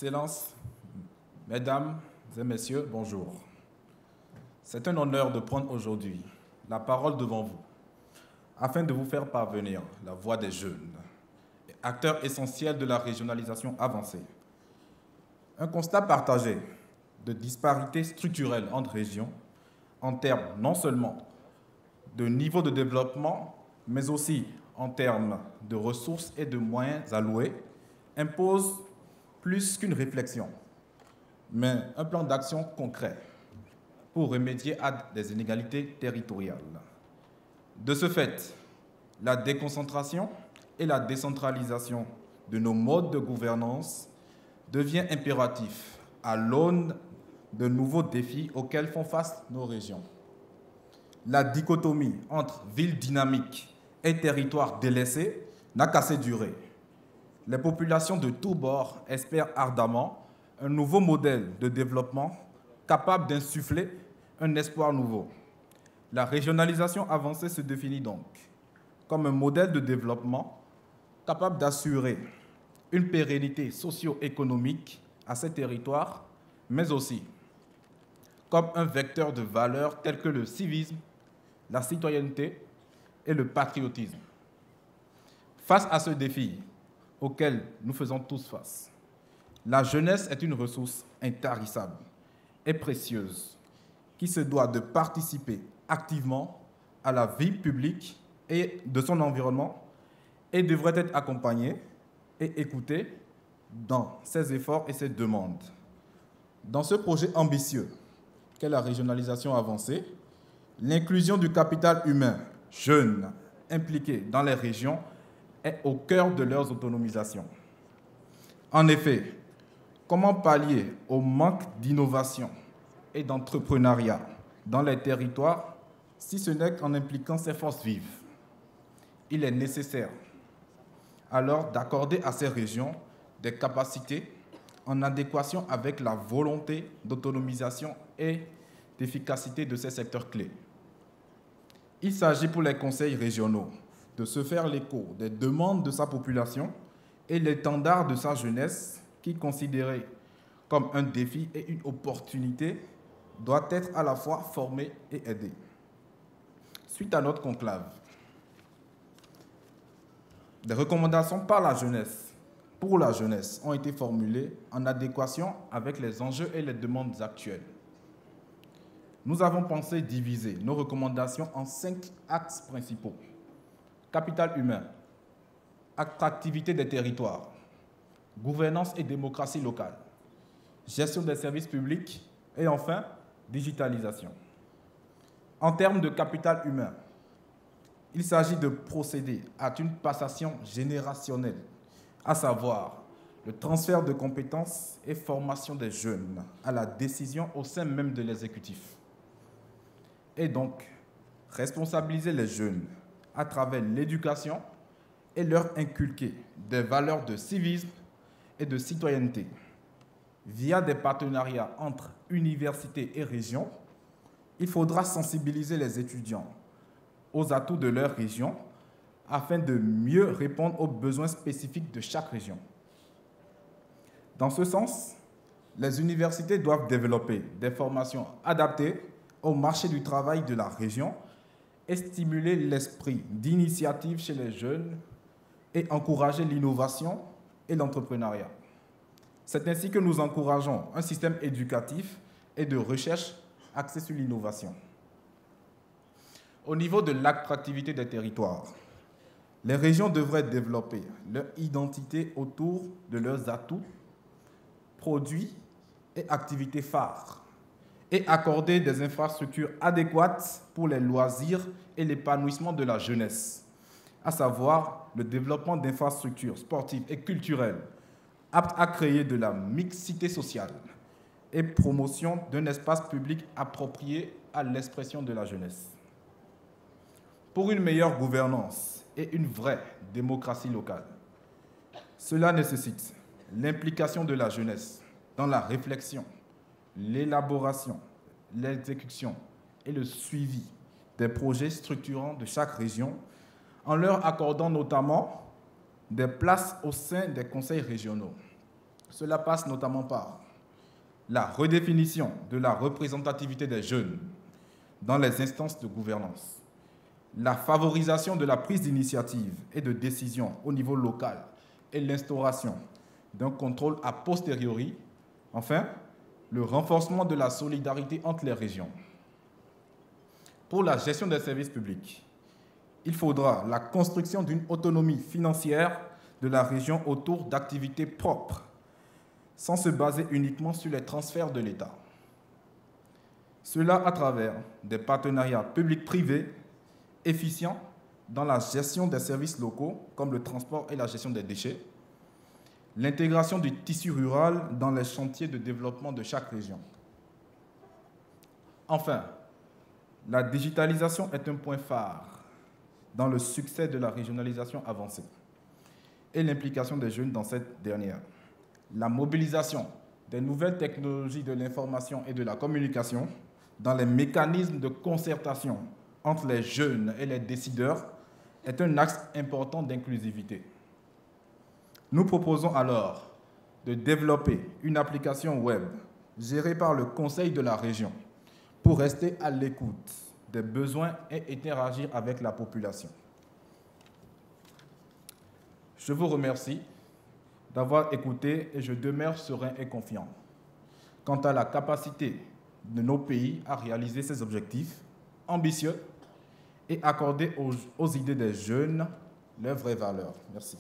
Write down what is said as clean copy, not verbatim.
Excellences, Mesdames et Messieurs, bonjour. C'est un honneur de prendre aujourd'hui la parole devant vous afin de vous faire parvenir la voix des jeunes, acteurs essentiels de la régionalisation avancée. Un constat partagé de disparités structurelles entre régions en termes non seulement de niveau de développement, mais aussi en termes de ressources et de moyens alloués, impose plus qu'une réflexion, mais un plan d'action concret pour remédier à des inégalités territoriales. De ce fait, la déconcentration et la décentralisation de nos modes de gouvernance devient impératif à l'aune de nouveaux défis auxquels font face nos régions. La dichotomie entre villes dynamiques et territoires délaissés n'a qu'assez duré. Les populations de tous bords espèrent ardemment un nouveau modèle de développement capable d'insuffler un espoir nouveau. La régionalisation avancée se définit donc comme un modèle de développement capable d'assurer une pérennité socio-économique à ces territoires, mais aussi comme un vecteur de valeurs telles que le civisme, la citoyenneté et le patriotisme. Face à ce défi auquel nous faisons tous face, la jeunesse est une ressource intarissable et précieuse qui se doit de participer activement à la vie publique et de son environnement et devrait être accompagnée et écoutée dans ses efforts et ses demandes. Dans ce projet ambitieux qu'est la régionalisation avancée, l'inclusion du capital humain jeune impliqué dans les régions est au cœur de leurs autonomisations. En effet, comment pallier au manque d'innovation et d'entrepreneuriat dans les territoires si ce n'est qu'en impliquant ces forces vives? Il est nécessaire alors d'accorder à ces régions des capacités en adéquation avec la volonté d'autonomisation et d'efficacité de ces secteurs clés. Il s'agit pour les conseils régionaux de se faire l'écho des demandes de sa population et l'étendard de sa jeunesse qui, considéré comme un défi et une opportunité, doit être à la fois formé et aidé. Suite à notre conclave, des recommandations par la jeunesse, pour la jeunesse, ont été formulées en adéquation avec les enjeux et les demandes actuelles. Nous avons pensé diviser nos recommandations en 5 axes principaux. Capital humain, attractivité des territoires, gouvernance et démocratie locale, gestion des services publics et enfin, digitalisation. En termes de capital humain, il s'agit de procéder à une passation générationnelle, à savoir le transfert de compétences et formation des jeunes à la décision au sein même de l'exécutif. Et donc, responsabiliser les jeunes à travers l'éducation et leur inculquer des valeurs de civisme et de citoyenneté via des partenariats entre universités et régions. Il faudra sensibiliser les étudiants aux atouts de leur région afin de mieux répondre aux besoins spécifiques de chaque région. Dans ce sens, les universités doivent développer des formations adaptées au marché du travail de la région et stimuler l'esprit d'initiative chez les jeunes et encourager l'innovation et l'entrepreneuriat. C'est ainsi que nous encourageons un système éducatif et de recherche axé sur l'innovation. Au niveau de l'attractivité des territoires, les régions devraient développer leur identité autour de leurs atouts, produits et activités phares et accorder des infrastructures adéquates pour les loisirs et l'épanouissement de la jeunesse, à savoir le développement d'infrastructures sportives et culturelles aptes à créer de la mixité sociale et promotion d'un espace public approprié à l'expression de la jeunesse. Pour une meilleure gouvernance et une vraie démocratie locale, cela nécessite l'implication de la jeunesse dans la réflexion, l'élaboration, l'exécution et le suivi des projets structurants de chaque région, en leur accordant notamment des places au sein des conseils régionaux. Cela passe notamment par la redéfinition de la représentativité des jeunes dans les instances de gouvernance, la favorisation de la prise d'initiative et de décision au niveau local et l'instauration d'un contrôle a posteriori. Enfin, le renforcement de la solidarité entre les régions. Pour la gestion des services publics, il faudra la construction d'une autonomie financière de la région autour d'activités propres, sans se baser uniquement sur les transferts de l'État. Cela à travers des partenariats publics-privés efficients dans la gestion des services locaux, comme le transport et la gestion des déchets, l'intégration du tissu rural dans les chantiers de développement de chaque région. Enfin, la digitalisation est un point phare dans le succès de la régionalisation avancée et l'implication des jeunes dans cette dernière. La mobilisation des nouvelles technologies de l'information et de la communication dans les mécanismes de concertation entre les jeunes et les décideurs est un axe important d'inclusivité. Nous proposons alors de développer une application web gérée par le Conseil de la région pour rester à l'écoute des besoins et interagir avec la population. Je vous remercie d'avoir écouté et je demeure serein et confiant quant à la capacité de nos pays à réaliser ces objectifs ambitieux et accorder aux idées des jeunes leurs vraies valeurs. Merci.